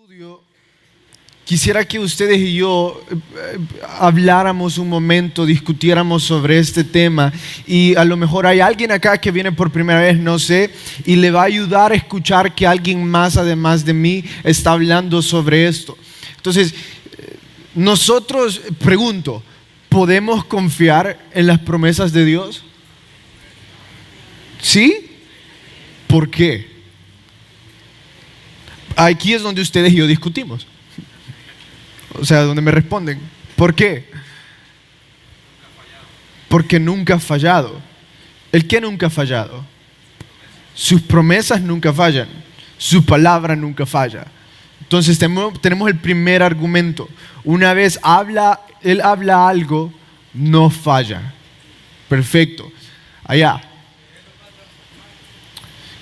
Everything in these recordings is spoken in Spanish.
estudio, quisiera que ustedes y yo habláramos un momento, discutiéramos sobre este tema, y a lo mejor hay alguien acá que viene por primera vez, no sé, y le va a ayudar a escuchar que alguien más además de mí está hablando sobre esto. Entonces, nosotros, pregunto, ¿podemos confiar en las promesas de Dios? ¿Sí? ¿Por qué? Aquí es donde ustedes y yo discutimos. O sea, donde me responden. ¿Por qué? Porque nunca ha fallado. ¿El qué nunca ha fallado? Sus promesas nunca fallan. Su palabra nunca falla. Entonces tenemos el primer argumento. Una vez Él habla algo, no falla. Perfecto. Allá.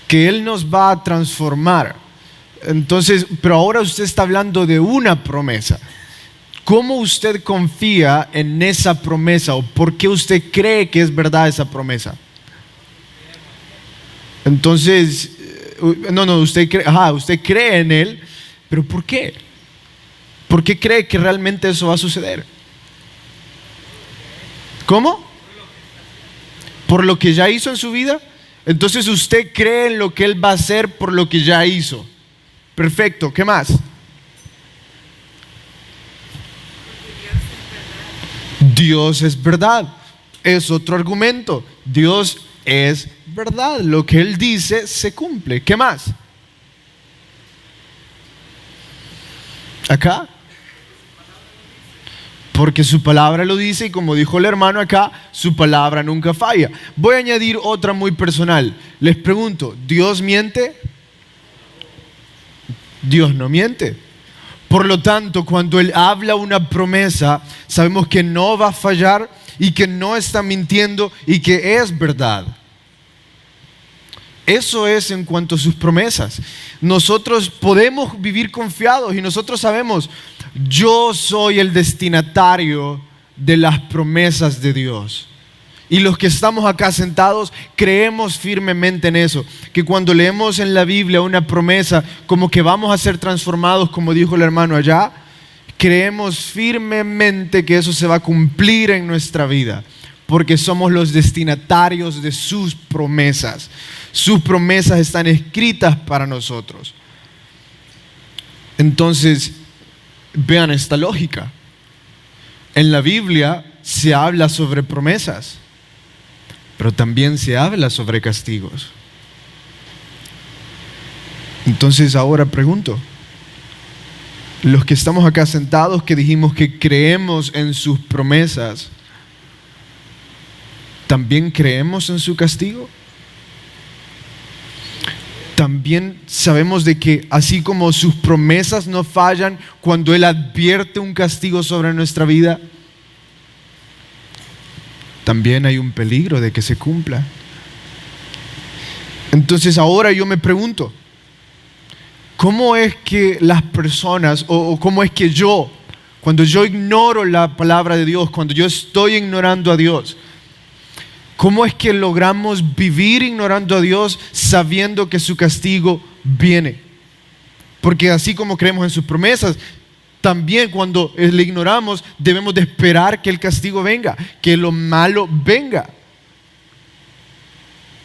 Que Él nos va a transformar. Entonces, pero ahora usted está hablando de una promesa. ¿Cómo usted confía en esa promesa? ¿O por qué usted cree que es verdad esa promesa? Entonces, usted cree en Él, pero ¿por qué? ¿Por qué cree que realmente eso va a suceder? ¿Cómo? ¿Por lo que ya hizo en su vida? Entonces usted cree en lo que Él va a hacer por lo que ya hizo. Perfecto, ¿qué más? Dios es verdad. Es otro argumento. Dios es verdad. Lo que Él dice se cumple. ¿Qué más? Acá. Porque su palabra lo dice, y como dijo el hermano acá, su palabra nunca falla. Voy a añadir otra muy personal. Les pregunto, ¿Dios miente? Dios no miente. Por lo tanto, cuando Él habla una promesa, sabemos que no va a fallar y que no está mintiendo y que es verdad. Eso es en cuanto a sus promesas. Nosotros podemos vivir confiados y nosotros sabemos, yo soy el destinatario de las promesas de Dios. Y los que estamos acá sentados creemos firmemente en eso, que cuando leemos en la Biblia una promesa como que vamos a ser transformados, como dijo el hermano allá, creemos firmemente que eso se va a cumplir en nuestra vida, porque somos los destinatarios de sus promesas. Sus promesas están escritas para nosotros. Entonces, vean esta lógica. En la Biblia se habla sobre promesas, pero también se habla sobre castigos. Entonces ahora pregunto, los que estamos acá sentados que dijimos que creemos en sus promesas, ¿también creemos en su castigo? También sabemos de que así como sus promesas no fallan cuando Él advierte un castigo sobre nuestra vida, también hay un peligro de que se cumpla. Entonces ahora yo me pregunto, ¿cómo es que las personas, o cómo es que yo, cuando yo ignoro la palabra de Dios, cuando yo estoy ignorando a Dios, cómo es que logramos vivir ignorando a Dios sabiendo que su castigo viene? Porque así como creemos en sus promesas, también cuando le ignoramos debemos de esperar que el castigo venga, que lo malo venga.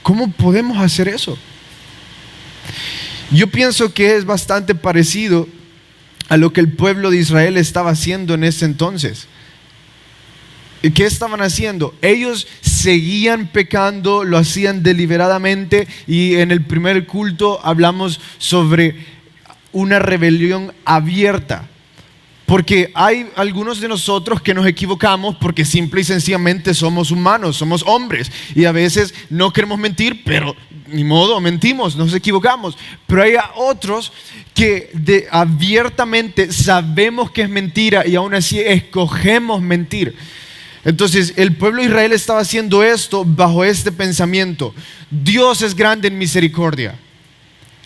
¿Cómo podemos hacer eso? Yo pienso que es bastante parecido a lo que el pueblo de Israel estaba haciendo en ese entonces. ¿Qué estaban haciendo? Ellos seguían pecando, lo hacían deliberadamente, y en el primer culto hablamos sobre una rebelión abierta. Porque hay algunos de nosotros que nos equivocamos porque simple y sencillamente somos humanos, somos hombres, y a veces no queremos mentir, pero ni modo, mentimos, nos equivocamos. Pero hay otros que abiertamente sabemos que es mentira y aún así escogemos mentir. Entonces el pueblo de Israel estaba haciendo esto bajo este pensamiento: Dios es grande en misericordia,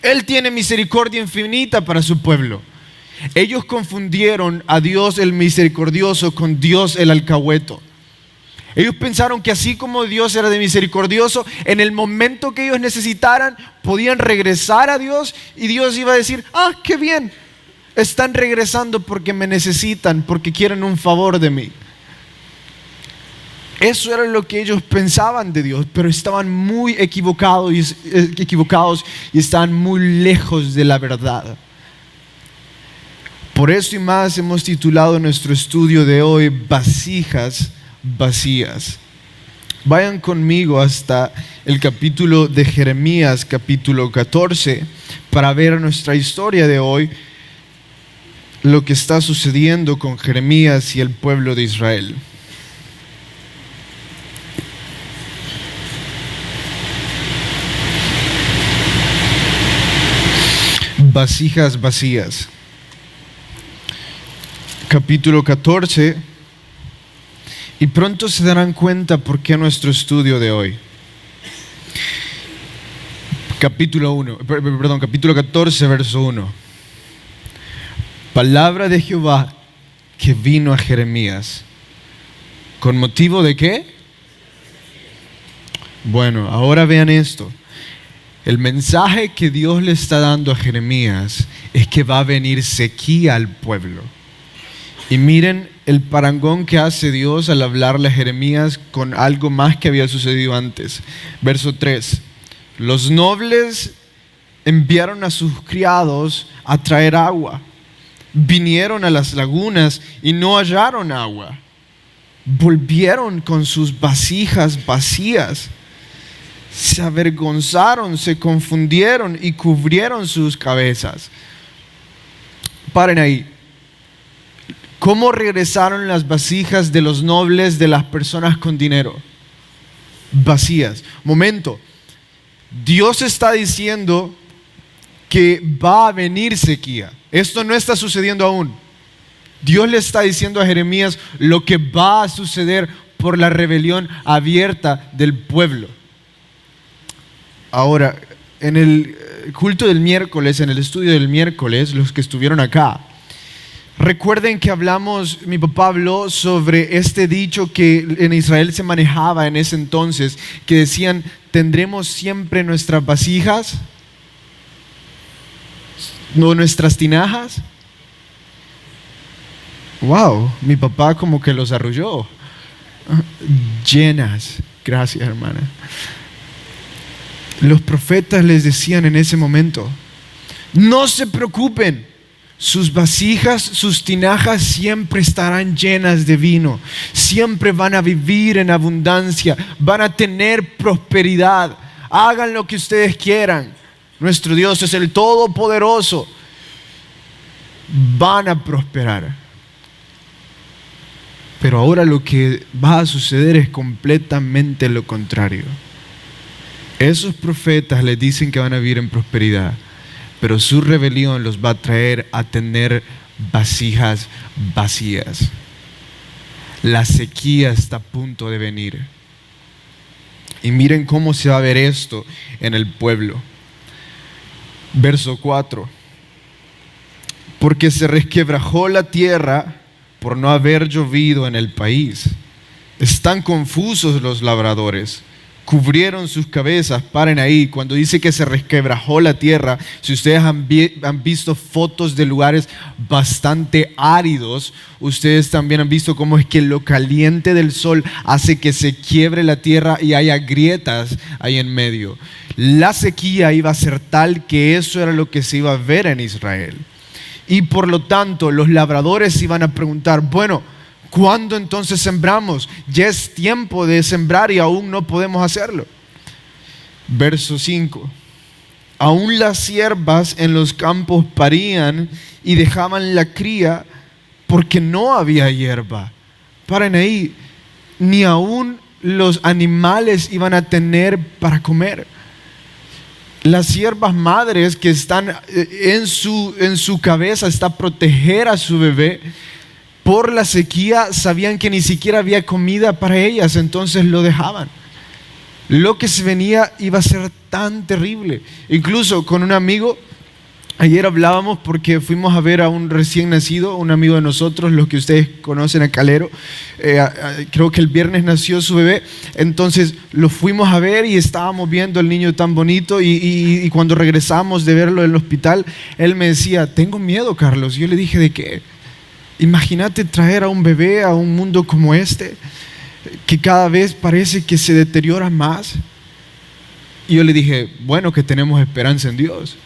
Él tiene misericordia infinita para su pueblo. Ellos confundieron a Dios el misericordioso con Dios el alcahueto. Ellos pensaron que así como Dios era de misericordioso, en el momento que ellos necesitaran podían regresar a Dios y Dios iba a decir: ah, qué bien, Están regresando porque me necesitan, porque quieren un favor de mí. Eso era lo que ellos pensaban de Dios, pero estaban muy equivocados y estaban muy lejos de la verdad. Por eso y más hemos titulado nuestro estudio de hoy Vasijas vacías. Vayan conmigo hasta el capítulo de Jeremías, capítulo 14, para ver nuestra historia de hoy, lo que está sucediendo con Jeremías y el pueblo de Israel. Vasijas vacías. Capítulo 14, y pronto se darán cuenta por qué nuestro estudio de hoy. Capítulo 14, verso 1. Palabra de Jehová que vino a Jeremías. ¿Con motivo de qué? Bueno, ahora vean esto. El mensaje que Dios le está dando a Jeremías es que va a venir sequía al pueblo. Y miren el parangón que hace Dios al hablarle a Jeremías con algo más que había sucedido antes. Verso 3. Los nobles enviaron a sus criados a traer agua. Vinieron a las lagunas y no hallaron agua. Volvieron con sus vasijas vacías. Se avergonzaron, se confundieron y cubrieron sus cabezas. Paren ahí. ¿Cómo regresaron las vasijas de los nobles, de las personas con dinero? Vacías. Momento. Dios está diciendo que va a venir sequía. Esto no está sucediendo aún. Dios le está diciendo a Jeremías lo que va a suceder por la rebelión abierta del pueblo. Ahora, en el culto del miércoles, en el estudio del miércoles, los que estuvieron acá, recuerden que mi papá habló sobre este dicho que en Israel se manejaba en ese entonces, que decían, ¿tendremos siempre nuestras vasijas? ¿No nuestras tinajas? Wow, mi papá como que los arrulló. Llenas. Gracias, hermana. Los profetas les decían en ese momento, no se preocupen, sus vasijas, sus tinajas siempre estarán llenas de vino, siempre van a vivir en abundancia, van a tener prosperidad, hagan lo que ustedes quieran, nuestro Dios es el Todopoderoso, van a prosperar. Pero ahora lo que va a suceder es completamente lo contrario. Esos profetas les dicen que van a vivir en prosperidad, pero su rebelión los va a traer a tener vasijas vacías. La sequía está a punto de venir. Y miren cómo se va a ver esto en el pueblo. Verso 4. Porque se resquebrajó la tierra por no haber llovido en el país. Están confusos los labradores. Cubrieron sus cabezas. Paren ahí. Cuando dice que se resquebrajó la tierra, si ustedes han visto fotos de lugares bastante áridos, ustedes también han visto cómo es que lo caliente del sol hace que se quiebre la tierra y haya grietas ahí en medio. La sequía iba a ser tal que eso era lo que se iba a ver en Israel. Y por lo tanto, los labradores iban a preguntar, bueno, ¿cuándo entonces sembramos? Ya es tiempo de sembrar y aún no podemos hacerlo. Verso 5. Aún las siervas en los campos parían y dejaban la cría porque no había hierba. Paren ahí, ni aún los animales iban a tener para comer. Las siervas madres que están en su cabeza está proteger a su bebé. Por la sequía sabían que ni siquiera había comida para ellas, entonces lo dejaban. Lo que se venía iba a ser tan terrible. Incluso con un amigo Ayer hablábamos porque fuimos a ver a un recién nacido, un amigo de nosotros, los que ustedes conocen a Calero. Creo que el viernes nació su bebé. Entonces lo fuimos a ver y estábamos viendo al niño tan bonito. Y cuando regresamos de verlo en el hospital, él me decía, tengo miedo, Carlos. Yo le dije, ¿de qué? Imagínate traer a un bebé a un mundo como este, que cada vez parece que se deteriora más. Y yo le dije, bueno, que tenemos esperanza en Dios.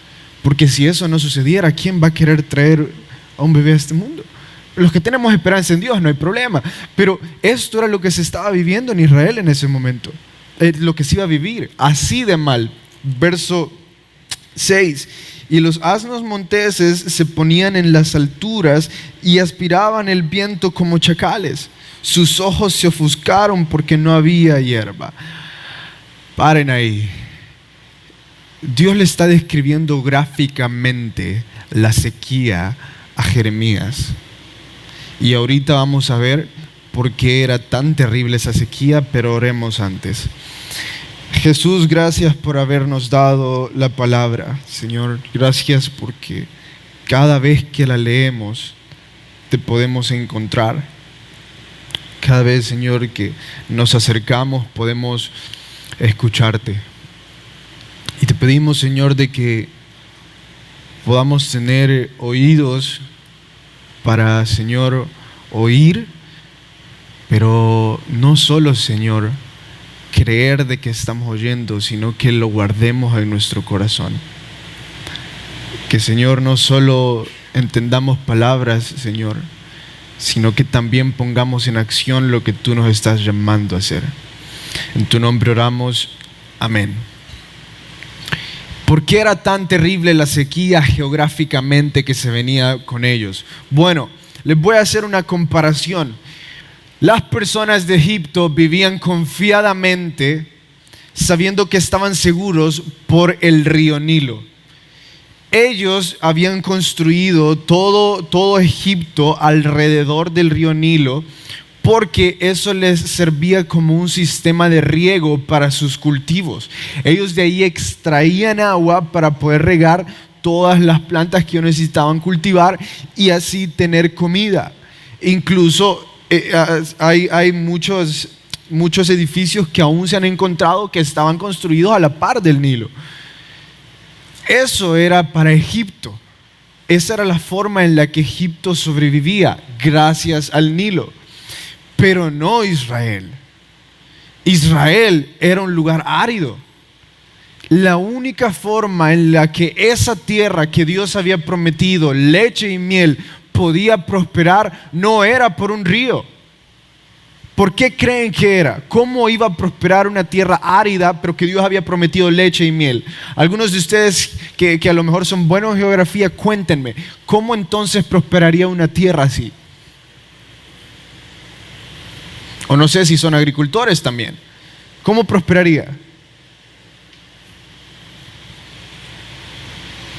Porque si eso no sucediera, ¿quién va a querer traer a un bebé a este mundo? Los que tenemos esperanza en Dios, no hay problema. Pero esto era lo que se estaba viviendo en Israel en ese momento. Lo que se iba a vivir, así de mal. Verso 6. Y los asnos monteses se ponían en las alturas y aspiraban el viento como chacales. Sus ojos se ofuscaron porque no había hierba. Paren ahí. Dios le está describiendo gráficamente la sequía a Jeremías. Y ahorita vamos a ver por qué era tan terrible esa sequía, pero oremos antes. Jesús, gracias por habernos dado la palabra. Señor, gracias porque cada vez que la leemos te podemos encontrar. Cada vez, Señor, que nos acercamos podemos escucharte. Y te pedimos, Señor, de que podamos tener oídos para, Señor, oír, pero no solo, Señor, creer de que estamos oyendo, sino que lo guardemos en nuestro corazón. Que, Señor, no solo entendamos palabras, Señor, sino que también pongamos en acción lo que tú nos estás llamando a hacer. En tu nombre oramos. Amén. ¿Por qué era tan terrible la sequía geográficamente que se venía con ellos? Bueno, les voy a hacer una comparación. Las personas de Egipto vivían confiadamente sabiendo que estaban seguros por el río Nilo. Ellos habían construido todo Egipto alrededor del río Nilo porque eso les servía como un sistema de riego para sus cultivos. Ellos de ahí extraían agua para poder regar todas las plantas que ellos necesitaban cultivar y así tener comida. Incluso hay muchos edificios que aún se han encontrado que estaban construidos a la par del Nilo. Eso era para Egipto. Esa era la forma en la que Egipto sobrevivía, gracias al Nilo. Pero no Israel. Israel era un lugar árido. La única forma en la que esa tierra que Dios había prometido, leche y miel, podía prosperar, no era por un río. ¿Por qué creen que era? ¿Cómo iba a prosperar una tierra árida, pero que Dios había prometido leche y miel? Algunos de ustedes que a lo mejor son buenos en geografía, cuéntenme, ¿cómo entonces prosperaría una tierra así? O no sé si son agricultores también. ¿Cómo prosperaría?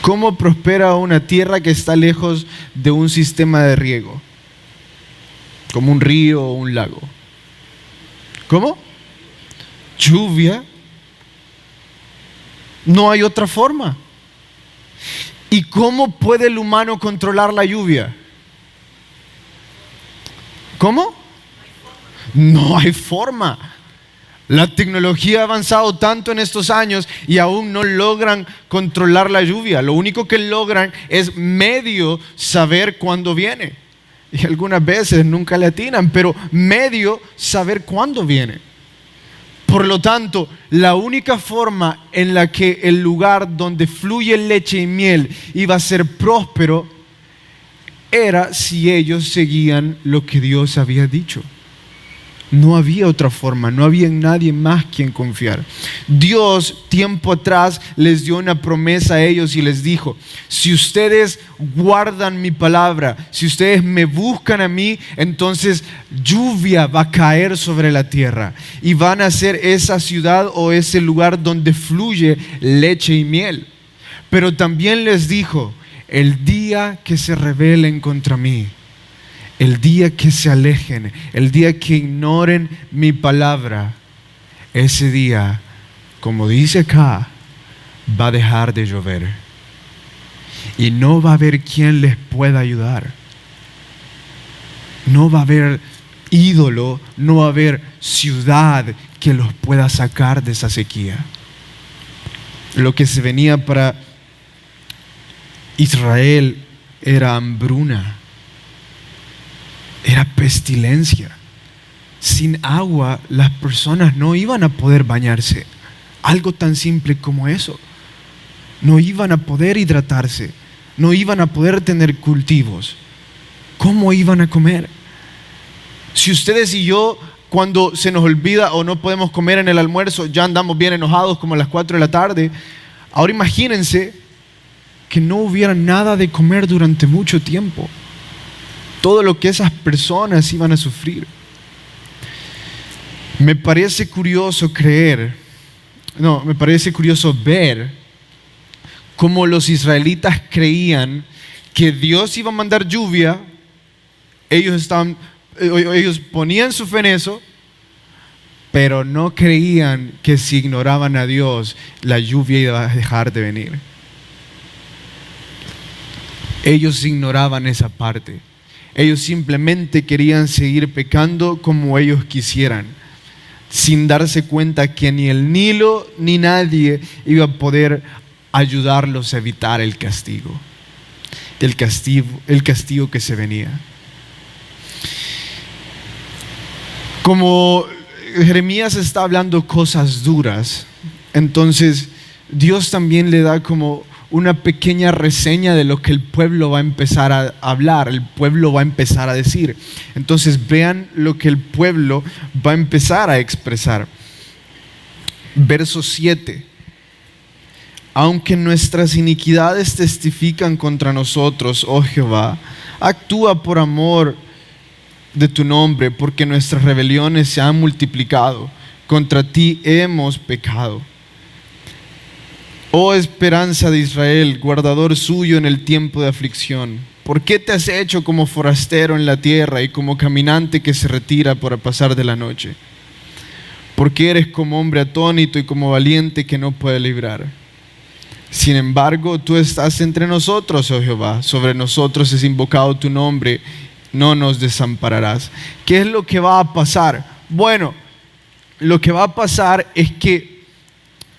¿Cómo prospera una tierra que está lejos de un sistema de riego? Como un río o un lago. ¿Cómo? Lluvia. No hay otra forma. ¿Y cómo puede el humano controlar la lluvia? ¿Cómo? No hay forma. La tecnología ha avanzado tanto en estos años y aún no logran controlar la lluvia. Lo único que logran es medio saber cuándo viene. Y algunas veces nunca le atinan, pero medio saber cuándo viene. Por lo tanto, la única forma en la que el lugar donde fluye leche y miel iba a ser próspero era si ellos seguían lo que Dios había dicho. No había otra forma, no había en nadie más quien confiar. Dios tiempo atrás les dio una promesa a ellos y les dijo: si ustedes guardan mi palabra, si ustedes me buscan a mí, entonces lluvia va a caer sobre la tierra y van a ser esa ciudad o ese lugar donde fluye leche y miel. Pero también les dijo: el día que se rebelen contra mí, el día que se alejen, el día que ignoren mi palabra, ese día, como dice acá, va a dejar de llover. y no va a haber quien les pueda ayudar. No va a haber ídolo, no va a haber ciudad que los pueda sacar de esa sequía. Lo que se venía para Israel era hambruna, era pestilencia. Sin agua las personas no iban a poder bañarse. Algo tan simple como eso. No iban a poder hidratarse, no iban a poder tener cultivos. ¿Cómo iban a comer? Si ustedes y yo, cuando se nos olvida o no podemos comer en el almuerzo, ya andamos bien enojados como a las 4 de la tarde. Ahora imagínense que no hubiera nada de comer durante mucho tiempo. Todo lo que esas personas iban a sufrir. Me parece curioso ver cómo los israelitas creían que Dios iba a mandar lluvia. Ellos ponían su fe en eso, pero no creían que si ignoraban a Dios, la lluvia iba a dejar de venir. Ellos ignoraban esa parte. Ellos simplemente querían seguir pecando como ellos quisieran, sin darse cuenta que ni el Nilo ni nadie iba a poder ayudarlos a evitar el castigo que se venía. Como Jeremías está hablando cosas duras, entonces Dios también le da como una pequeña reseña de lo que el pueblo va a empezar a hablar, el pueblo va a empezar a decir. Entonces vean lo que el pueblo va a empezar a expresar. Verso 7. Aunque nuestras iniquidades testifican contra nosotros, oh Jehová, actúa por amor de tu nombre, porque nuestras rebeliones se han multiplicado. Contra ti hemos pecado. Oh esperanza de Israel, guardador suyo en el tiempo de aflicción, ¿por qué te has hecho como forastero en la tierra y como caminante que se retira para pasar de la noche? Porque eres como hombre atónito y como valiente que no puede librar. Sin embargo, tú estás entre nosotros, oh Jehová, sobre nosotros es invocado tu nombre, no nos desampararás. ¿Qué es lo que va a pasar? Bueno, lo que va a pasar es que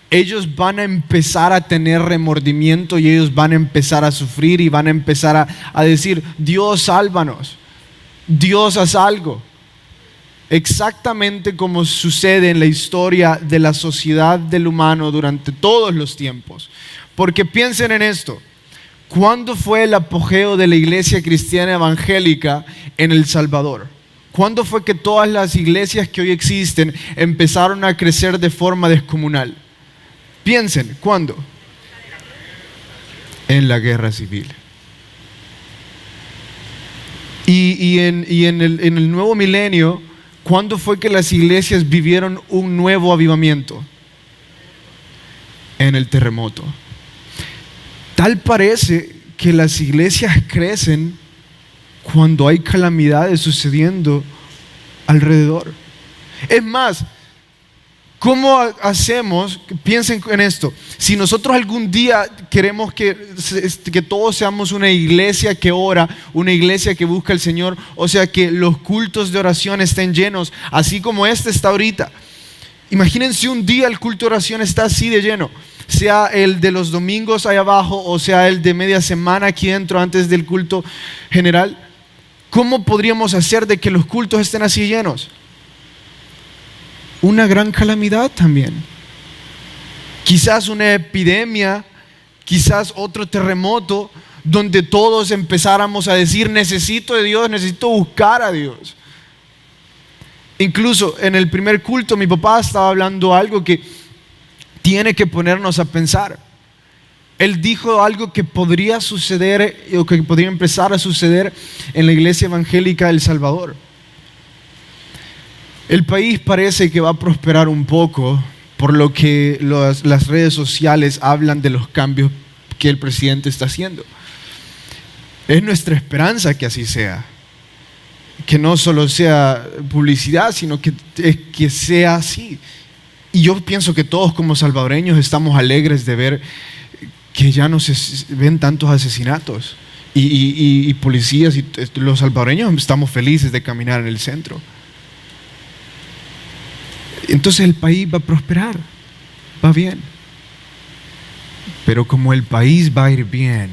ellos van a empezar a tener remordimiento y ellos van a empezar a sufrir y van a empezar a decir: Dios, sálvanos, Dios, haz algo. Exactamente como sucede en la historia de la sociedad del humano durante todos los tiempos. Porque piensen en esto: ¿cuándo fue el apogeo de la iglesia cristiana evangélica en El Salvador? ¿Cuándo fue que todas las iglesias que hoy existen empezaron a crecer de forma descomunal? Piensen, ¿cuándo? En la guerra civil. Y en el nuevo milenio, ¿cuándo fue que las iglesias vivieron un nuevo avivamiento? En el terremoto. Tal parece que las iglesias crecen cuando hay calamidades sucediendo alrededor. Es más, ¿cómo hacemos? Piensen en esto. Si nosotros algún día queremos que todos seamos una iglesia que ora, una iglesia que busca al Señor, o sea, que los cultos de oración estén llenos, así como este está ahorita. Imagínense un día el culto de oración está así de lleno, sea el de los domingos ahí abajo o sea el de media semana aquí dentro antes del culto general. ¿Cómo podríamos hacer de que los cultos estén así llenos? Una gran calamidad también. Quizás una epidemia, quizás otro terremoto, donde todos empezáramos a decir: necesito de Dios, necesito buscar a Dios. Incluso en el primer culto mi papá estaba hablando algo que tiene que ponernos a pensar. Él dijo algo que podría suceder o que podría empezar a suceder en la iglesia evangélica de El Salvador. El país parece que va a prosperar un poco, por lo que las redes sociales hablan de los cambios que el presidente está haciendo. Es nuestra esperanza que así sea, que no solo sea publicidad, sino que sea así. Y yo pienso que todos como salvadoreños estamos alegres de ver que ya no se ven tantos asesinatos y policías, y los salvadoreños estamos felices de caminar en el centro. Entonces el país va a prosperar, va bien. Pero como el país va a ir bien,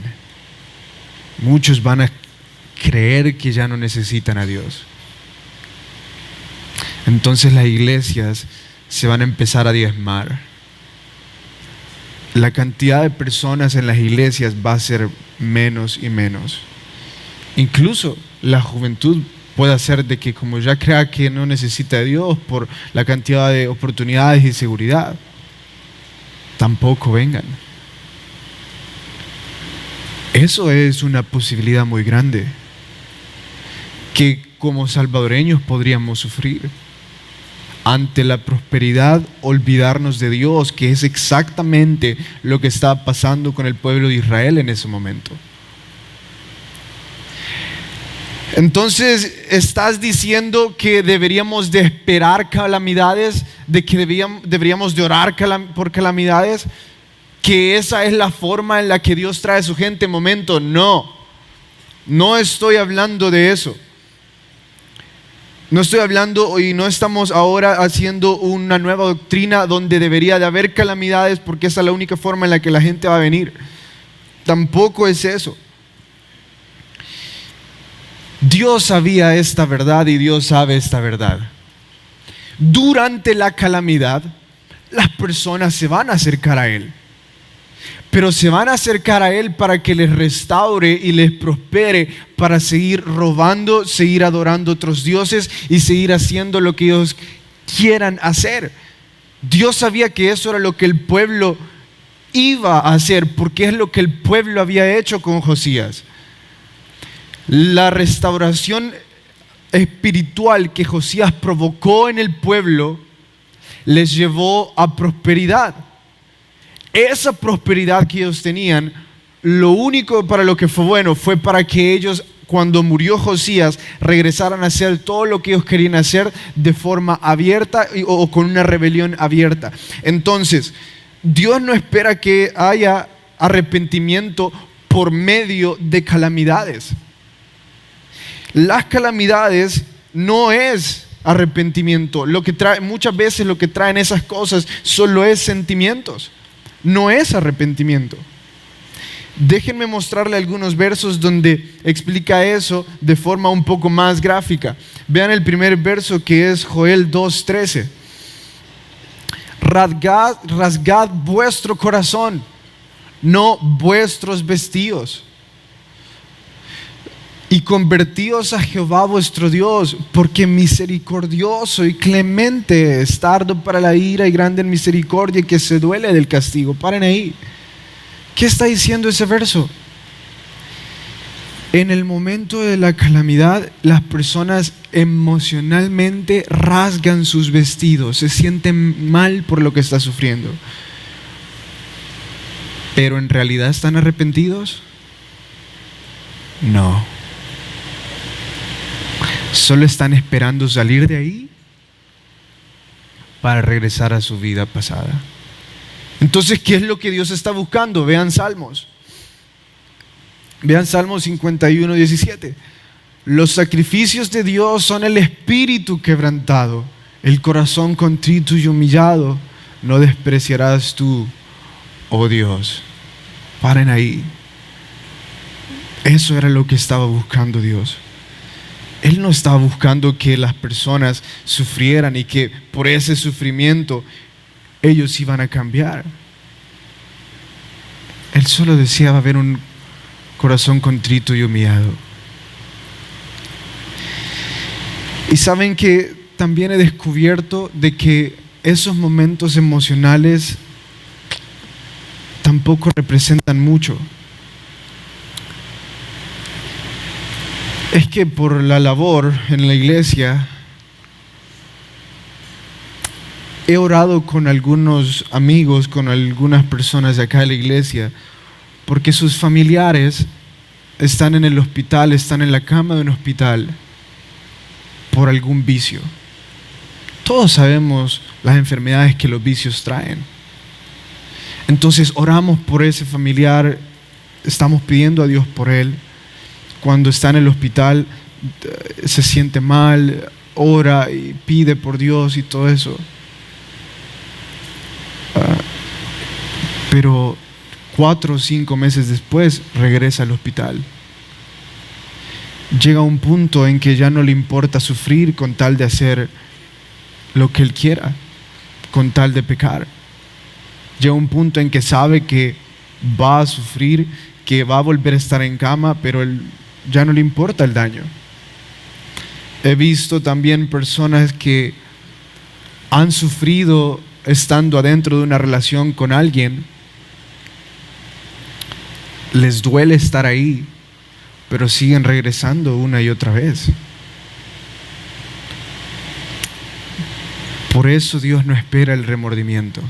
muchos van a creer que ya no necesitan a Dios. Entonces las iglesias se van a empezar a diezmar. La cantidad de personas en las iglesias va a ser menos y menos. Incluso la juventud puede hacer de que, como ya crea que no necesita de Dios por la cantidad de oportunidades y seguridad, tampoco vengan. Eso es una posibilidad muy grande que como salvadoreños podríamos sufrir. Ante la prosperidad, olvidarnos de Dios, que es exactamente lo que estaba pasando con el pueblo de Israel en ese momento. Entonces, ¿estás diciendo que deberíamos de esperar calamidades, de que deberíamos de orar por calamidades? ¿Que esa es la forma en la que Dios trae a su gente? Momento, no estoy hablando de eso. No estoy hablando y no estamos ahora haciendo una nueva doctrina donde debería de haber calamidades porque esa es la única forma en la que la gente va a venir. Tampoco es eso. Dios sabía esta verdad y Dios sabe esta verdad. Durante la calamidad, las personas se van a acercar a Él. Pero se van a acercar a Él para que les restaure y les prospere, para seguir robando, seguir adorando a otros dioses y seguir haciendo lo que ellos quieran hacer. Dios sabía que eso era lo que el pueblo iba a hacer, porque es lo que el pueblo había hecho con Josías. La restauración espiritual que Josías provocó en el pueblo les llevó a prosperidad. Esa prosperidad que ellos tenían, lo único para lo que fue bueno fue para que ellos, cuando murió Josías, regresaran a hacer todo lo que ellos querían hacer de forma abierta o con una rebelión abierta. Entonces, Dios no espera que haya arrepentimiento por medio de calamidades. Las calamidades no es arrepentimiento. Muchas veces lo que traen esas cosas solo es sentimientos. No es arrepentimiento. Déjenme mostrarle algunos versos donde explica eso de forma un poco más gráfica. Vean el primer verso, que es Joel 2:13. Rasgad vuestro corazón, no vuestros vestidos, y convertíos a Jehová vuestro Dios, porque misericordioso y clemente es, tardo para la ira y grande en misericordia, y que se duele del castigo. Paren ahí. ¿Qué está diciendo ese verso? En el momento de la calamidad, las personas emocionalmente rasgan sus vestidos, se sienten mal por lo que está sufriendo. ¿Pero en realidad están arrepentidos? No. Solo están esperando salir de ahí para regresar a su vida pasada. Entonces, ¿qué es lo que Dios está buscando? Vean Salmos. Vean Salmos 51:17. Los sacrificios de Dios son el espíritu quebrantado, el corazón contrito y humillado no despreciarás tú, oh Dios. Paren ahí. Eso era lo que estaba buscando Dios. Él no estaba buscando que las personas sufrieran y que por ese sufrimiento ellos iban a cambiar. Él solo deseaba ver un corazón contrito y humillado. Y saben que también he descubierto de que esos momentos emocionales tampoco representan mucho. Es que por la labor en la iglesia he orado con algunos amigos, con algunas personas de acá de la iglesia, porque sus familiares están en el hospital, están en la cama de un hospital por algún vicio. Todos sabemos las enfermedades que los vicios traen. Entonces oramos por ese familiar, estamos pidiendo a Dios por él. Cuando está en el hospital, se siente mal, ora y pide por Dios y todo eso. Pero 4 o 5 meses después regresa al hospital. Llega un punto en que ya no le importa sufrir con tal de hacer lo que él quiera, con tal de pecar. Llega un punto en que sabe que va a sufrir, que va a volver a estar en cama, pero él ya no le importa el daño. He visto también personas que han sufrido estando adentro de una relación con alguien. Les duele estar ahí, pero siguen regresando una y otra vez. Por eso Dios no espera el remordimiento.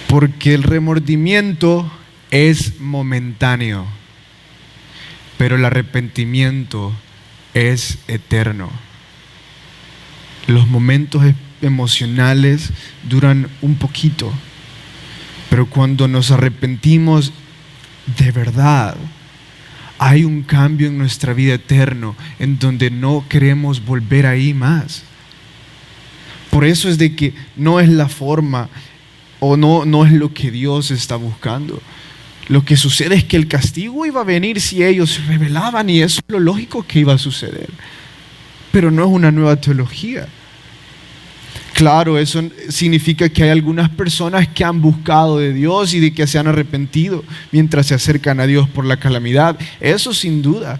Porque el remordimiento es momentáneo, pero el arrepentimiento es eterno. Los momentos emocionales duran un poquito, pero cuando nos arrepentimos de verdad, hay un cambio en nuestra vida eterno, en donde no queremos volver ahí más. Por eso es de que no es la forma, o no es lo que Dios está buscando. Lo que sucede es que el castigo iba a venir si ellos se rebelaban, y eso es lo lógico que iba a suceder. Pero no es una nueva teología. Claro, eso significa que hay algunas personas que han buscado de Dios y de que se han arrepentido mientras se acercan a Dios por la calamidad. Eso sin duda.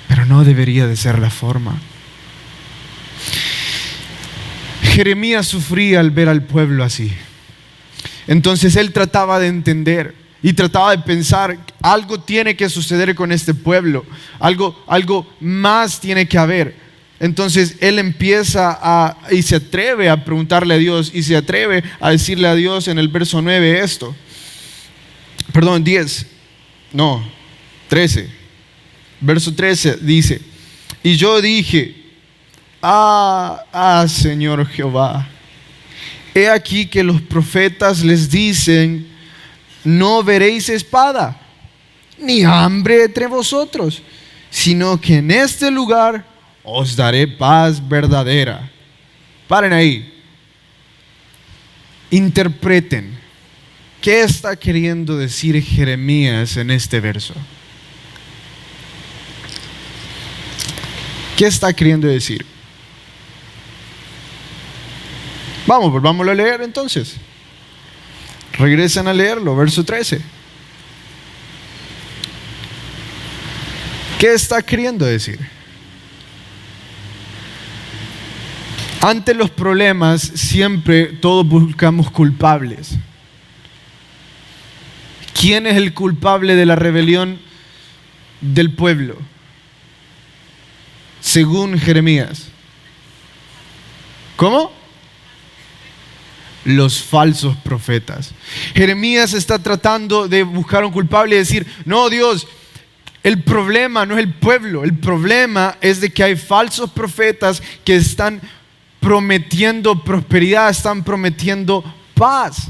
Pero no debería de ser la forma. Jeremías sufría al ver al pueblo así. Entonces él trataba de entender y trataba de pensar, algo tiene que suceder con este pueblo, algo más tiene que haber. Entonces él empieza y se atreve a preguntarle a Dios, y se atreve a decirle a Dios en el verso 9 esto. Perdón, 13. Verso 13 dice: y yo dije, Señor Jehová, he aquí que los profetas les dicen: no veréis espada, ni hambre entre vosotros, sino que en este lugar os daré paz verdadera. Paren ahí. Interpreten. ¿Qué está queriendo decir Jeremías en este verso? ¿Qué está queriendo decir? Volvámoslo a leer entonces. Regresen a leerlo, verso 13. ¿Qué está queriendo decir? Ante los problemas siempre todos buscamos culpables. ¿Quién es el culpable de la rebelión del pueblo? Según Jeremías. ¿Cómo? Los falsos profetas. Jeremías está tratando de buscar un culpable y decir: no, Dios, el problema no es el pueblo, el problema es de que hay falsos profetas que están prometiendo prosperidad, están prometiendo paz.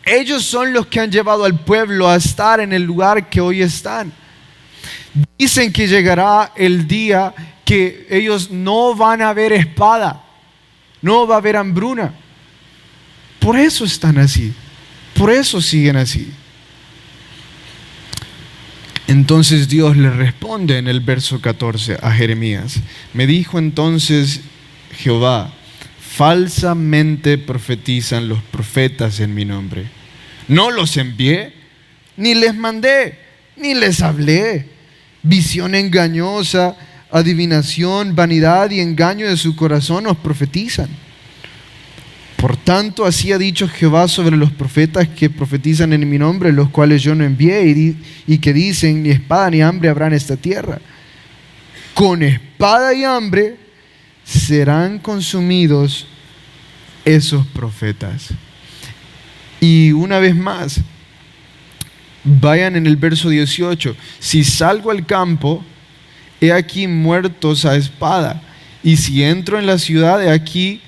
Ellos son los que han llevado al pueblo a estar en el lugar que hoy están. Dicen que llegará el día que ellos no van a ver espada, no va a haber hambruna. Por eso están así, por eso siguen así. Entonces Dios le responde en el verso 14 a Jeremías: me dijo entonces Jehová: falsamente profetizan los profetas en mi nombre. No los envié, ni les mandé, ni les hablé. Visión engañosa, adivinación, vanidad y engaño de su corazón os profetizan. Por tanto, así ha dicho Jehová sobre los profetas que profetizan en mi nombre, los cuales yo no envié, y que dicen: ni espada ni hambre habrá en esta tierra. Con espada y hambre serán consumidos esos profetas. Y una vez más, vayan en el verso 18: si salgo al campo, he aquí muertos a espada, y si entro en la ciudad, he aquí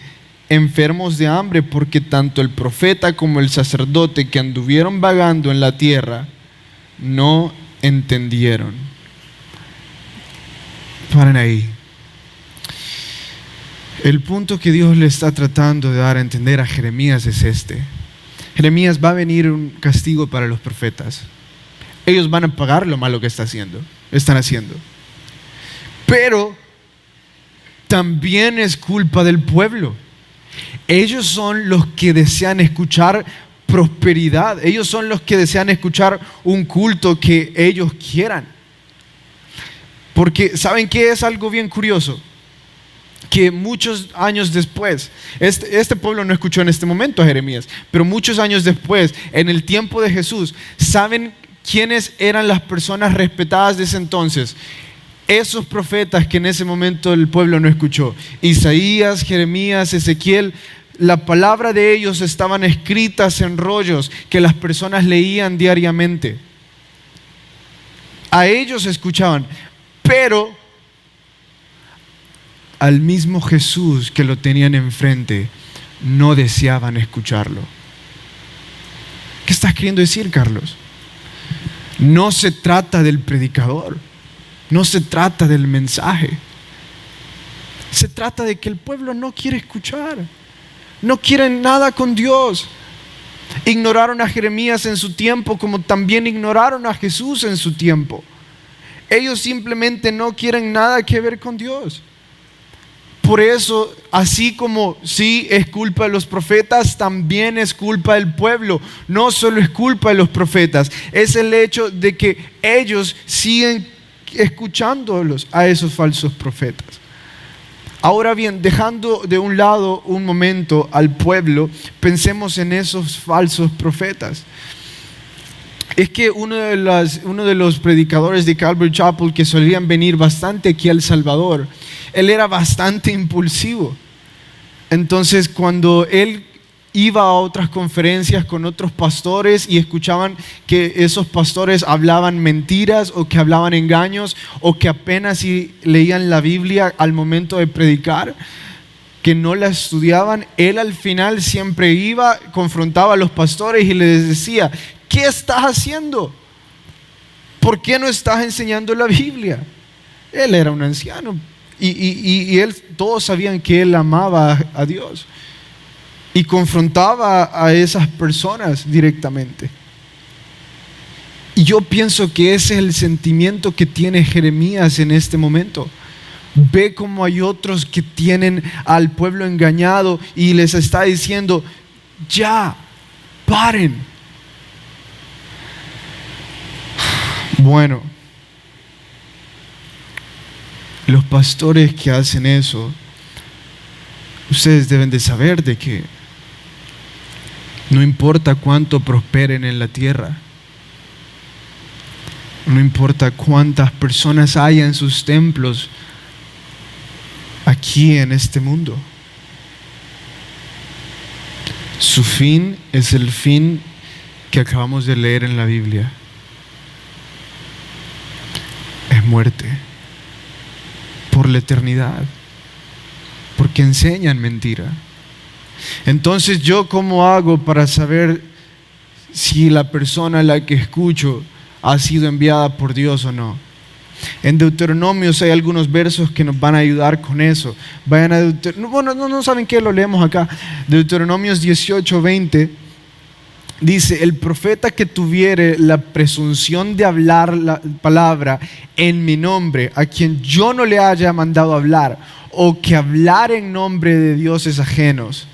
enfermos de hambre, porque tanto el profeta como el sacerdote que anduvieron vagando en la tierra no entendieron. Paren ahí. El punto que Dios le está tratando de dar a entender a Jeremías es este. Jeremías, va a venir un castigo para los profetas. Ellos van a pagar lo malo que están haciendo. Pero también es culpa del pueblo. Ellos son los que desean escuchar prosperidad. Ellos son los que desean escuchar un culto que ellos quieran. Porque ¿saben qué es algo bien curioso? Que muchos años después, este pueblo no escuchó en este momento a Jeremías, pero muchos años después, en el tiempo de Jesús, ¿saben quiénes eran las personas respetadas de ese entonces? Esos profetas que en ese momento el pueblo no escuchó. Isaías, Jeremías, Ezequiel, la palabra de ellos estaban escritas en rollos que las personas leían diariamente. A ellos escuchaban, pero al mismo Jesús que lo tenían enfrente, no deseaban escucharlo. ¿Qué estás queriendo decir, Carlos? No se trata del predicador, no se trata del mensaje. Se trata de que el pueblo no quiere escuchar, no quieren nada con Dios. Ignoraron a Jeremías en su tiempo, como también ignoraron a Jesús en su tiempo. Ellos simplemente no quieren nada que ver con Dios. Por eso, así como sí es culpa de los profetas, también es culpa del pueblo. No solo es culpa de los profetas, es el hecho de que ellos siguen escuchándolos a esos falsos profetas. Ahora bien, dejando de un lado un momento al pueblo, pensemos en esos falsos profetas. Es que uno de los predicadores de Calvary Chapel que solían venir bastante aquí a El Salvador, él era bastante impulsivo. Entonces, cuando él iba a otras conferencias con otros pastores y escuchaban que esos pastores hablaban mentiras o que hablaban engaños o que apenas si leían la Biblia al momento de predicar, que no la estudiaban, él al final siempre iba, confrontaba a los pastores y les decía: ¿qué estás haciendo? ¿Por qué no estás enseñando la Biblia? Él era un anciano y todos sabían que él amaba a Dios y confrontaba a esas personas directamente. Y yo pienso que ese es el sentimiento que tiene Jeremías en este momento. Ve cómo hay otros que tienen al pueblo engañado y les está diciendo: ya, paren. Bueno, los pastores que hacen eso, ustedes deben de saber de que no importa cuánto prosperen en la tierra, no importa cuántas personas haya en sus templos aquí en este mundo, su fin es el fin que acabamos de leer en la Biblia. Es muerte por la eternidad, porque enseñan mentira. Entonces, ¿yo cómo hago para saber si la persona a la que escucho ha sido enviada por Dios o no? En Deuteronomios hay algunos versos que nos van a ayudar con eso. Vayan a no saben qué, lo leemos acá. Deuteronomios 18:20 dice: el profeta que tuviere la presunción de hablar la palabra en mi nombre, a quien yo no le haya mandado hablar, o que hablar en nombre de dioses ajenos,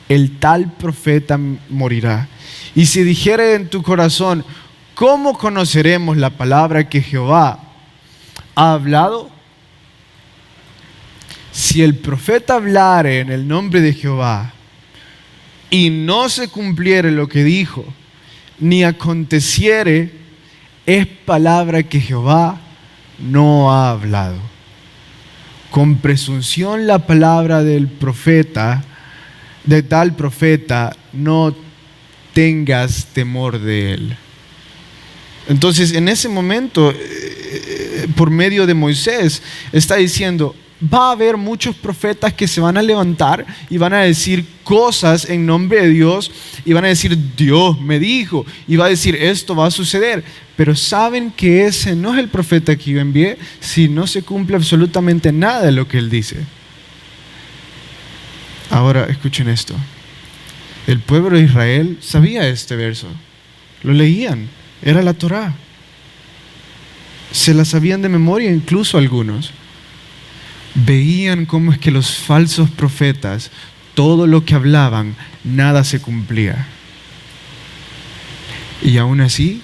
el tal profeta morirá. Y si dijere en tu corazón: ¿cómo conoceremos la palabra que Jehová ha hablado? Si el profeta hablare en el nombre de Jehová y no se cumpliere lo que dijo, ni aconteciere, es palabra que Jehová no ha hablado. Con presunción la palabra del profeta, de tal profeta, no tengas temor de él. Entonces, en ese momento, por medio de Moisés, está diciendo: va a haber muchos profetas que se van a levantar y van a decir cosas en nombre de Dios y van a decir, Dios me dijo, y va a decir, esto va a suceder. Pero saben que ese no es el profeta que yo envié si no se cumple absolutamente nada de lo que él dice. Ahora escuchen esto. El pueblo de Israel sabía este verso, lo leían, era la Torá. Se la sabían de memoria, incluso algunos. Veían cómo es que los falsos profetas, todo lo que hablaban, nada se cumplía. Y aún así,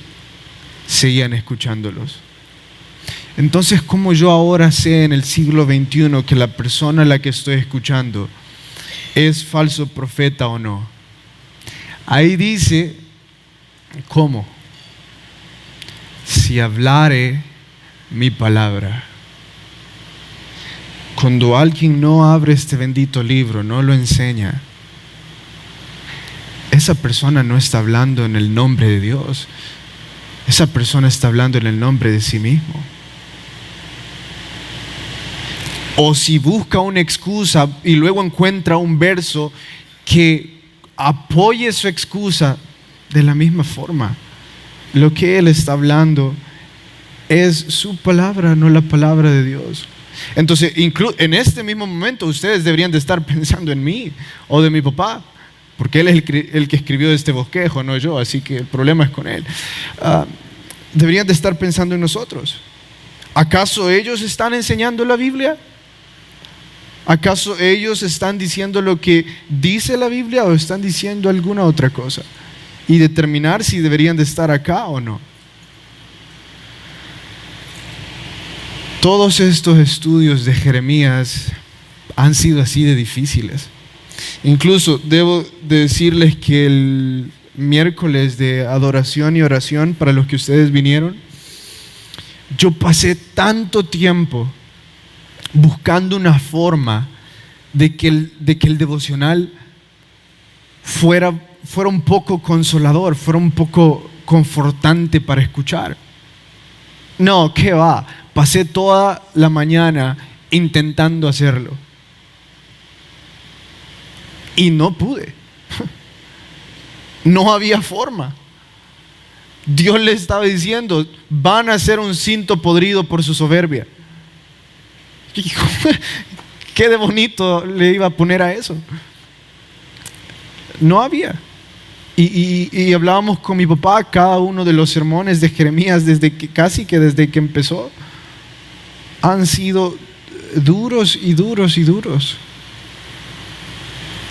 seguían escuchándolos. Entonces, ¿cómo yo ahora sé en el siglo XXI que la persona a la que estoy escuchando es falso profeta o no? Ahí dice, ¿cómo? Si hablare mi palabra. Cuando alguien no abre este bendito libro, no lo enseña, esa persona no está hablando en el nombre de Dios. Esa persona está hablando en el nombre de sí mismo. O si busca una excusa y luego encuentra un verso que apoye su excusa, de la misma forma, lo que él está hablando es su palabra, no la palabra de Dios. Entonces, en este mismo momento, ustedes deberían de estar pensando en mí o de mi papá, porque él es el que escribió este bosquejo, no yo, así que el problema es con él. Deberían de estar pensando en nosotros. ¿Acaso ellos están enseñando la Biblia? ¿Acaso ellos están diciendo lo que dice la Biblia o están diciendo alguna otra cosa? Y determinar si deberían de estar acá o no. Todos estos estudios de Jeremías han sido así de difíciles. Incluso debo de decirles que el miércoles de adoración y oración, para los que ustedes vinieron, yo pasé tanto tiempo buscando una forma de que el devocional fuera un poco consolador, fuera un poco confortante para escuchar. No, ¿qué va? Pasé toda la mañana intentando hacerlo y no pude. No había forma. Dios le estaba diciendo, van a hacer un cinto podrido por su soberbia. ¿Qué de bonito le iba a poner a eso? No había. Y hablábamos con mi papá cada uno de los sermones de Jeremías casi que desde que empezó. Han sido duros y duros y duros.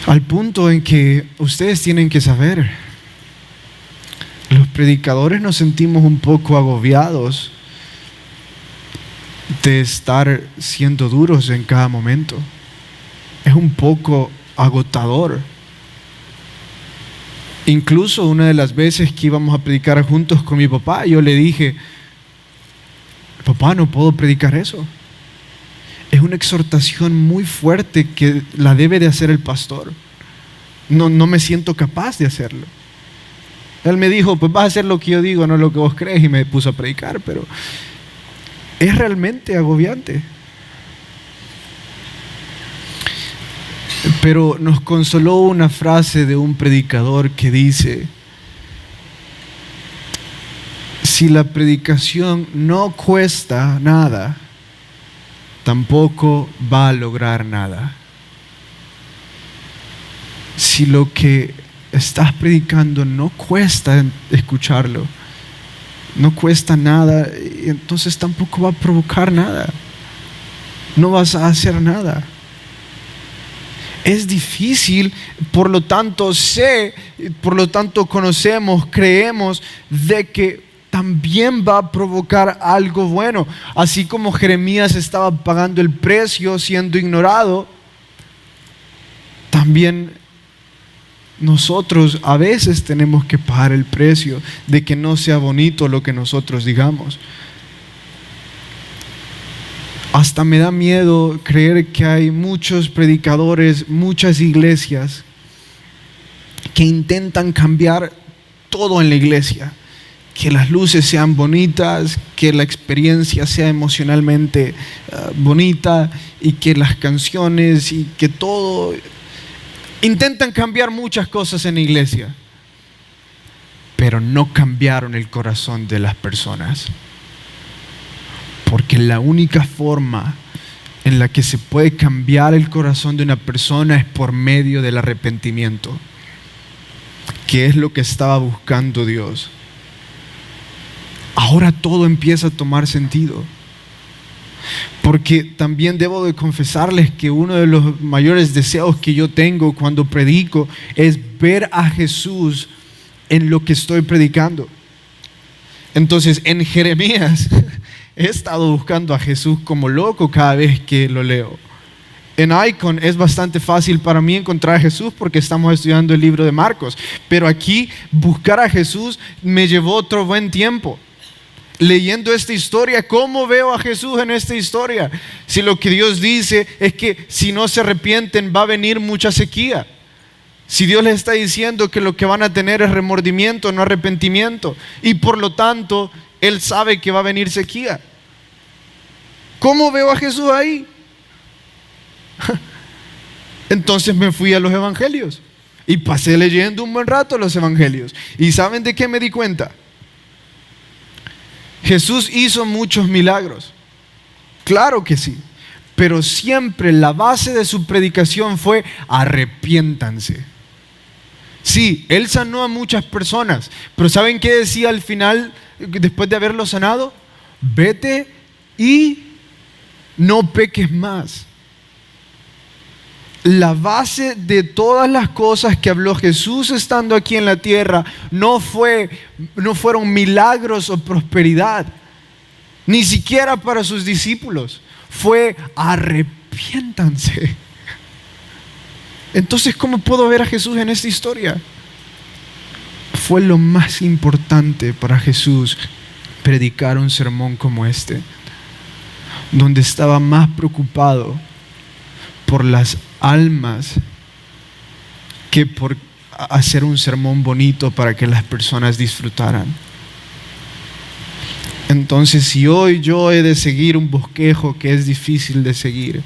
Al punto en que ustedes tienen que saber, los predicadores nos sentimos un poco agobiados de estar siendo duros en cada momento. Es un poco agotador. Incluso una de las veces que íbamos a predicar juntos con mi papá, yo le dije, papá, no puedo predicar eso. Es una exhortación muy fuerte que la debe de hacer el pastor. No me siento capaz de hacerlo. Él me dijo, pues vas a hacer lo que yo digo, no lo que vos crees, y me puso a predicar, pero es realmente agobiante. Pero nos consoló una frase de un predicador que dice, si la predicación no cuesta nada, tampoco va a lograr nada. Si lo que estás predicando no cuesta escucharlo, no cuesta nada, entonces tampoco va a provocar nada. No vas a hacer nada. Es difícil, por lo tanto conocemos, creemos de que también va a provocar algo bueno. Así como Jeremías estaba pagando el precio siendo ignorado, también nosotros a veces tenemos que pagar el precio de que no sea bonito lo que nosotros digamos. Hasta me da miedo creer que hay muchos predicadores, muchas iglesias que intentan cambiar todo en la iglesia. que las luces sean bonitas, que la experiencia sea emocionalmente bonita y que las canciones y que todo. Intentan cambiar muchas cosas en la iglesia, pero no cambiaron el corazón de las personas. Porque la única forma en la que se puede cambiar el corazón de una persona es por medio del arrepentimiento, que es lo que estaba buscando Dios. Ahora todo empieza a tomar sentido. Porque también debo de confesarles que uno de los mayores deseos que yo tengo cuando predico es ver a Jesús en lo que estoy predicando. Entonces, en Jeremías he estado buscando a Jesús como loco cada vez que lo leo. En Icon es bastante fácil para mí encontrar a Jesús porque estamos estudiando el libro de Marcos. Pero aquí buscar a Jesús me llevó otro buen tiempo. Leyendo esta historia, ¿cómo veo a Jesús en esta historia? Si lo que Dios dice es que si no se arrepienten va a venir mucha sequía. Si Dios les está diciendo que lo que van a tener es remordimiento, no arrepentimiento, y por lo tanto Él sabe que va a venir sequía. ¿Cómo veo a Jesús ahí? Entonces me fui a los evangelios y pasé leyendo un buen rato los evangelios. ¿Y saben de qué me di cuenta? Jesús hizo muchos milagros, claro que sí, pero siempre la base de su predicación fue arrepiéntanse. Sí, Él sanó a muchas personas, pero ¿saben qué decía al final después de haberlo sanado? Vete y no peques más. La base de todas las cosas que habló Jesús estando aquí en la tierra no fueron milagros o prosperidad, ni siquiera para sus discípulos. Fue arrepiéntanse. Entonces, ¿cómo puedo ver a Jesús en esta historia? Fue lo más importante para Jesús predicar un sermón como este, donde estaba más preocupado por las almas que por hacer un sermón bonito para que las personas disfrutaran. Entonces, si hoy yo he de seguir un bosquejo que es difícil de seguir,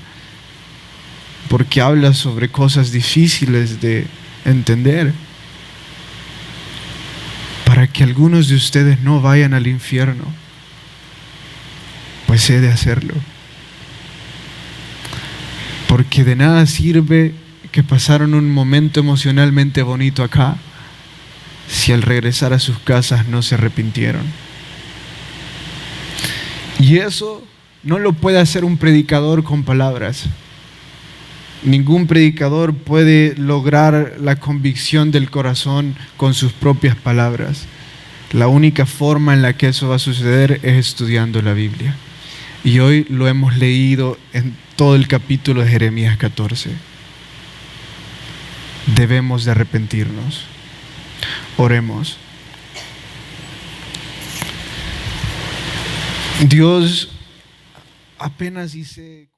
porque habla sobre cosas difíciles de entender, para que algunos de ustedes no vayan al infierno, pues he de hacerlo. Porque de nada sirve que pasaron un momento emocionalmente bonito acá si al regresar a sus casas no se arrepintieron. Y eso no lo puede hacer un predicador con palabras. Ningún predicador puede lograr la convicción del corazón con sus propias palabras. La única forma en la que eso va a suceder es estudiando la Biblia. Y hoy lo hemos leído en todo el capítulo de Jeremías 14. Debemos de arrepentirnos. Oremos. Dios, apenas hice